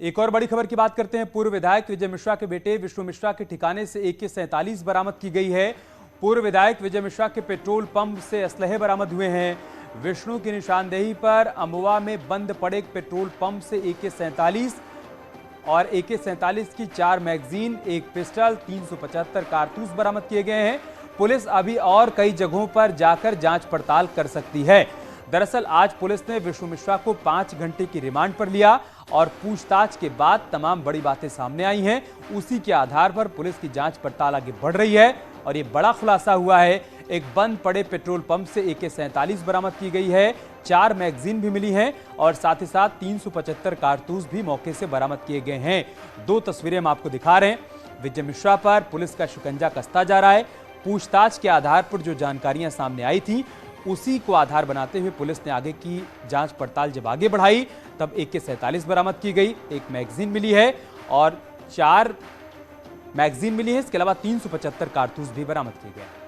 एक और बड़ी खबर की बात करते हैं। पूर्व विधायक विजय मिश्रा के बेटे विष्णु मिश्रा के ठिकाने से AK-47 बरामद की गई है। पूर्व विधायक विजय मिश्रा के पेट्रोल पंप से असलहे बरामद हुए हैं। विष्णु की निशानदेही पर अमवा में बंद पड़े एक पेट्रोल पंप से AK-47 और AK-47 की 4 मैगजीन, एक पिस्टल, 375 कारतूस बरामद किए गए हैं। पुलिस अभी और कई जगहों पर जाकर जांच पड़ताल कर सकती है। दरअसल आज पुलिस ने विष्णु मिश्रा को 5 घंटे की रिमांड पर लिया और पूछताछ के बाद तमाम बड़ी बातें सामने आई हैं। उसी के आधार पर पुलिस की जांच पड़ताल आगे बढ़ रही है और ये बड़ा खुलासा हुआ है। एक बंद पड़े पेट्रोल पंप से AK-47 बरामद की गई है, 4 मैगजीन भी मिली हैं और साथ ही साथ 375 कारतूस भी मौके से बरामद किए गए हैं। 2 तस्वीरें हम आपको दिखा रहे हैं। विजय मिश्रा पर पुलिस का शिकंजा कसता जा रहा है। पूछताछ के आधार पर जो जानकारियां सामने आई थी उसी को आधार बनाते हुए पुलिस ने आगे की जांच पड़ताल जब आगे बढ़ाई तब AK-47 बरामद की गई, एक मैगजीन मिली है और 4 मैगजीन मिली है। इसके अलावा 375 कारतूस भी बरामद किए गए।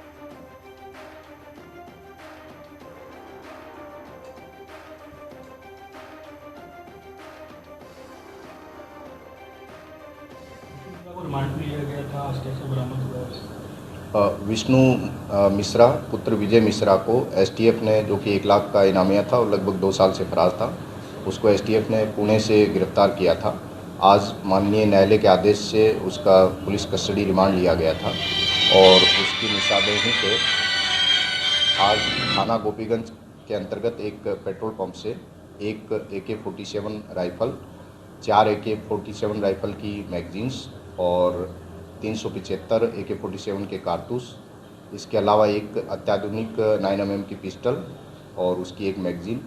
विष्णु मिश्रा पुत्र विजय मिश्रा को STF ने, जो कि 1 लाख का इनामिया था और लगभग 2 साल से फरार था, उसको STF ने पुणे से गिरफ्तार किया था। आज माननीय न्यायालय के आदेश से उसका पुलिस कस्टडी रिमांड लिया गया था और उसकी निशानदेही पे आज थाना गोपीगंज के अंतर्गत एक पेट्रोल पंप से एक AK-47 राइफल, 4 AK-47 राइफल की मैगजीन्स और 375 AK-47 के कारतूस, इसके अलावा एक अत्याधुनिक 9mm की पिस्टल और उसकी एक मैगजीन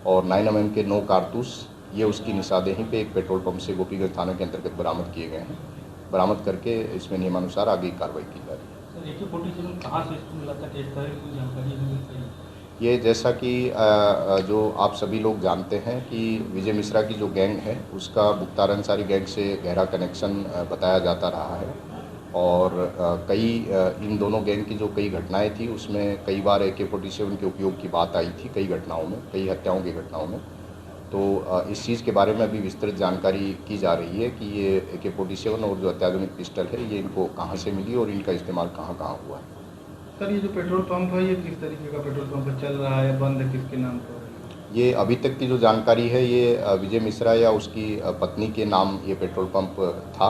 और 9mm के 9 कारतूस, ये उसकी निशानदेही पे एक पेट्रोल पंप से गोपीगंज थाना के अंतर्गत बरामद किए गए हैं। बरामद करके इसमें नियमानुसार आगे कार्रवाई की जा रही है। AK-47 कहाँ से इसको मिला था, किस तरह की जानकारी मिली? ये जैसा कि जो आप सभी लोग जानते हैं कि विजय मिश्रा की जो गैंग है उसका मुख्तार अंसारी गैंग से गहरा कनेक्शन बताया जाता रहा है और कई इन दोनों गैंग की जो कई घटनाएं थी उसमें कई बार AK-47 के उपयोग की बात आई थी, कई घटनाओं में, कई हत्याओं की घटनाओं में। तो इस चीज़ के बारे में अभी विस्तृत जानकारी की जा रही है कि ये AK-47 और जो अत्याधुनिक पिस्टल है ये इनको कहाँ से मिली और इनका इस्तेमाल कहाँ कहाँ हुआ है। सर, ये जो पेट्रोल पंप है ये किस तरीके का पेट्रोल पंप चल रहा है, बंद है, किसके नाम पर? ये अभी तक की जो जानकारी है ये विजय मिश्रा या उसकी पत्नी के नाम ये पेट्रोल पंप था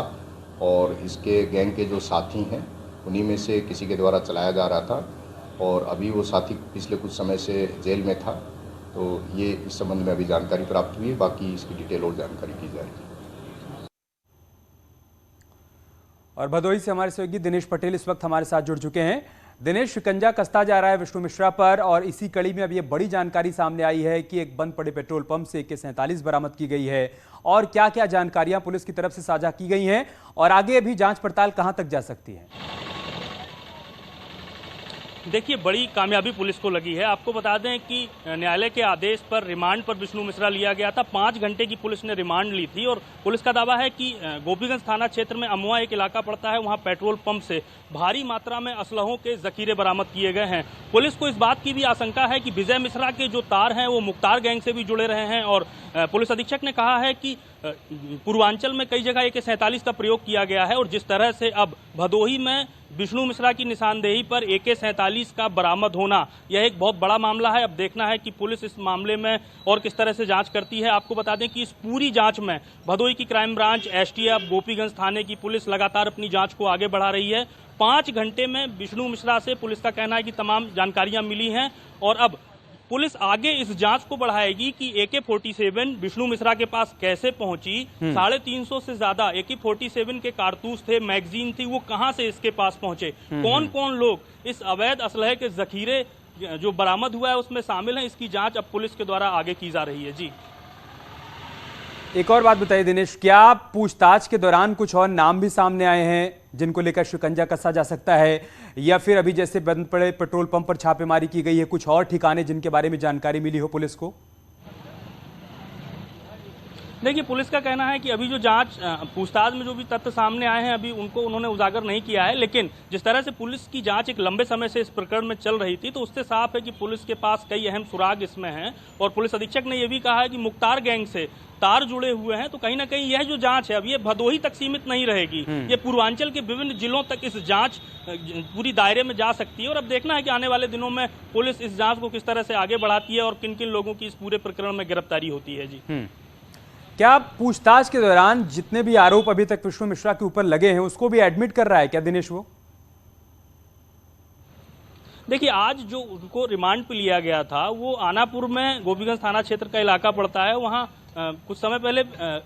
और इसके गैंग के जो साथी हैं उन्हीं में से किसी के द्वारा चलाया जा रहा था और अभी वो साथी पिछले कुछ समय से जेल में था। तो ये इस संबंध में अभी जानकारी प्राप्त हुई है, बाकी इसकी डिटेल और जानकारी की जा रही है। और भदोही से हमारे सहयोगी दिनेश पटेल इस वक्त हमारे साथ जुड़ चुके हैं। दिनेश, शिकंजा कसता जा रहा है विष्णु मिश्रा पर और इसी कड़ी में अब ये बड़ी जानकारी सामने आई है कि एक बंद पड़े पेट्रोल पंप से AK-47 बरामद की गई है और क्या क्या जानकारियां पुलिस की तरफ से साझा की गई हैं और आगे अभी जांच पड़ताल कहां तक जा सकती है? देखिए, बड़ी कामयाबी पुलिस को लगी है। आपको बता दें कि न्यायालय के आदेश पर रिमांड पर विष्णु मिश्रा लिया गया था। 5 घंटे की पुलिस ने रिमांड ली थी और पुलिस का दावा है कि गोपीगंज थाना क्षेत्र में अमवा एक इलाका पड़ता है, वहां पेट्रोल पंप से भारी मात्रा में असलहों के जखीरे बरामद किए गए हैं। पुलिस को इस बात की भी आशंका है कि विजय मिश्रा के जो तार हैं वो मुख्तार गैंग से भी जुड़े रहे हैं और पुलिस अधीक्षक ने कहा है कि पूर्वांचल में कई जगह AK-47 का प्रयोग किया गया है और जिस तरह से अब भदोही में विष्णु मिश्रा की निशानदेही पर AK-47 का बरामद होना यह एक बहुत बड़ा मामला है। अब देखना है कि पुलिस इस मामले में और किस तरह से जांच करती है। आपको बता दें कि इस पूरी जांच में भदोही की क्राइम ब्रांच, STF, गोपीगंज थाने की पुलिस लगातार अपनी जांच को आगे बढ़ा रही है। 5 घंटे में विष्णु मिश्रा से पुलिस का कहना है कि तमाम जानकारियां मिली हैं और अब पुलिस आगे इस जांच को बढ़ाएगी कि AK-47 विष्णु मिश्रा के पास कैसे पहुंची। 350 से ज्यादा AK-47 के कारतूस थे, मैगजीन थी, वो कहां से इसके पास पहुंचे, कौन कौन लोग इस अवैध असलहे के जखीरे जो बरामद हुआ है उसमें शामिल हैं, इसकी जांच अब पुलिस के द्वारा आगे की जा रही है। जी, एक और बात बताइए दिनेश, क्या पूछताछ के दौरान कुछ और नाम भी सामने आए हैं जिनको लेकर शिकंजा कसा जा सकता है या फिर अभी जैसे बंद पड़े पेट्रोल पंप पर छापेमारी की गई है कुछ और ठिकाने जिनके बारे में जानकारी मिली हो पुलिस को? देखिए, पुलिस का कहना है कि अभी जो जांच पूछताछ में जो भी तथ्य सामने आए हैं अभी उनको उन्होंने उजागर नहीं किया है, लेकिन जिस तरह से पुलिस की जांच एक लंबे समय से इस प्रकरण में चल रही थी तो उससे साफ है कि पुलिस के पास कई अहम सुराग इसमें हैं। और पुलिस अधीक्षक ने यह भी कहा है कि मुख्तार गैंग से तार जुड़े हुए हैं, तो कहीं ना कहीं यह जो जांच है अब ये भदोही तक सीमित नहीं रहेगी, ये पूर्वांचल के विभिन्न जिलों तक इस जांच पूरी दायरे में जा सकती है। और अब देखना है कि आने वाले दिनों में पुलिस इस जांच को किस तरह से आगे बढ़ाती है और किन किन लोगों की इस पूरे प्रकरण में गिरफ्तारी होती है। जी, क्या पूछताछ के दौरान जितने भी आरोप अभी तक विष्णु मिश्रा के ऊपर लगे हैं उसको भी एडमिट कर रहा है क्या दिनेश? वो देखिए, आज जो उनको रिमांड पे लिया गया था वो आनापुर में गोपीगंज थाना क्षेत्र का इलाका पड़ता है। वहां कुछ समय पहले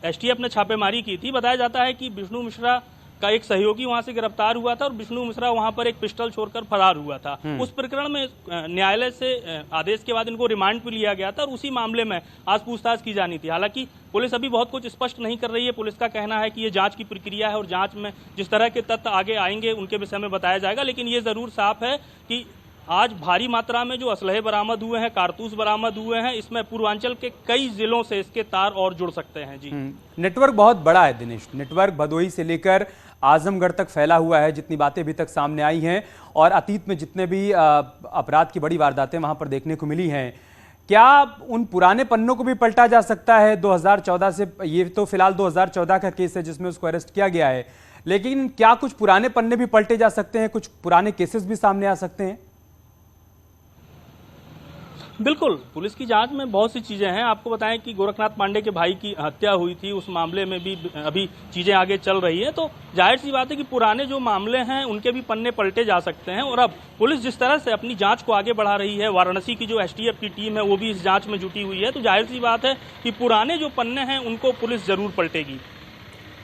एसटीएफ ने छापेमारी की थी। बताया जाता है कि विष्णु मिश्रा का एक सहयोगी वहां से गिरफ्तार हुआ था और विष्णु मिश्रा वहां पर एक पिस्टल छोड़कर फरार हुआ था। उस प्रकरण में न्यायालय से आदेश के बाद इनको रिमांड पे लिया गया था और उसी मामले में आज पूछताछ की जानी थी। हालांकि पुलिस अभी बहुत कुछ स्पष्ट नहीं कर रही है। पुलिस का कहना है कि ये जांच की प्रक्रिया है और जांच में जिस तरह के तथ्य आगे आएंगे उनके विषय में बताया जाएगा। लेकिन ये जरूर साफ है कि आज भारी मात्रा में जो असलहे बरामद हुए हैं, कारतूस बरामद हुए हैं, इसमें पूर्वांचल के कई जिलों से इसके तार और जुड़ सकते हैं। जी, नेटवर्क बहुत बड़ा है दिनेश। नेटवर्क भदोही से लेकर आजमगढ़ तक फैला हुआ है, जितनी बातें अभी तक सामने आई हैं और अतीत में जितने भी अपराध की बड़ी वारदातें वहां पर देखने को मिली हैं, क्या उन पुराने पन्नों को भी पलटा जा सकता है 2014 से? ये तो फिलहाल 2014 का केस है जिसमें उसको अरेस्ट किया गया है, लेकिन क्या कुछ पुराने पन्ने भी पलटे जा सकते हैं? कुछ पुराने केसेस भी सामने आ सकते हैं? बिल्कुल, पुलिस की जांच में बहुत सी चीजें हैं। आपको बताएं कि गोरखनाथ पांडे के भाई की हत्या हुई थी, उस मामले में भी अभी चीजें आगे चल रही हैं। तो जाहिर सी बात है कि पुराने जो मामले हैं उनके भी पन्ने पलटे जा सकते हैं। और अब पुलिस जिस तरह से अपनी जांच को आगे बढ़ा रही है, वाराणसी की जो एसटीएफ की टीम है वो भी इस जांच में जुटी हुई है, तो जाहिर सी बात है कि पुराने जो पन्ने हैं उनको पुलिस जरूर पलटेगी।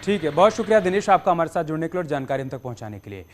ठीक है, बहुत शुक्रिया दिनेश आपका हमारे साथ जुड़ने के लिए और जानकारी हम तक पहुंचाने के लिए।